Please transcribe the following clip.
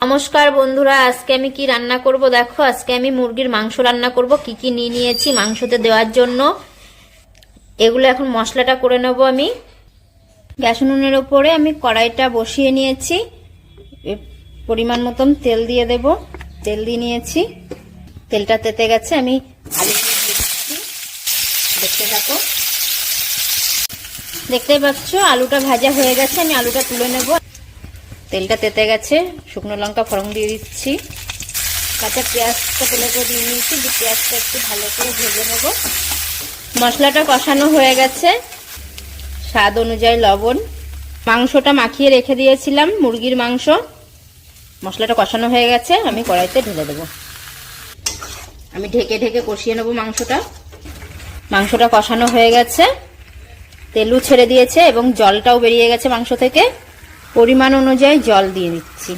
নমস্কার বন্ধুরা, আজকে আমি কি রান্না করব দেখো। আজকে আমি মুরগির মাংস রান্না করব। কি কি নিয়ে নিয়েছি মাংসতে দেওয়ার জন্য এগুলো এখন মশলাটা করে নেব। আমি গ্যাস উনুনের উপরে আমি কড়াইটা বসিয়ে নিয়েছি। পরিমাণ মতন তেল দিয়ে দেব। তেল দিয়ে নিয়েছি, তেলটা তেতে গেছে। আমি আলু দিয়ে দিচ্ছি, দেখতে থাকো। দেখতেই পাচ্ছ আলুটা ভাজা হয়ে গেছে। আমি আলুটা তুলে নেব। তেলটা তেতে গেছে, শুকনো লঙ্কা ফোড়ন দিয়ে দিচ্ছি। কাঁচা পেঁয়াজটা তেলে করে দিয়ে নিয়েছি, যে পেঁয়াজটা একটু ভালো করে ভেজে নেব। মশলাটা কষানো হয়ে গেছে, স্বাদ অনুযায়ী লবণ। মাংসটা মাখিয়ে রেখে দিয়েছিলাম, মুরগির মাংস। মশলাটা কষানো হয়ে গেছে, আমি কড়াইতে ঢেলে দেবো। আমি ঢেকে ঢেকে কষিয়ে নেব মাংসটা। মাংসটা কষানো হয়ে গেছে, তেলও ছেড়ে দিয়েছে এবং জলটাও বেরিয়ে গেছে মাংস থেকে। পরিমাণ অনুযায়ী জল দিয়ে দিচ্ছি।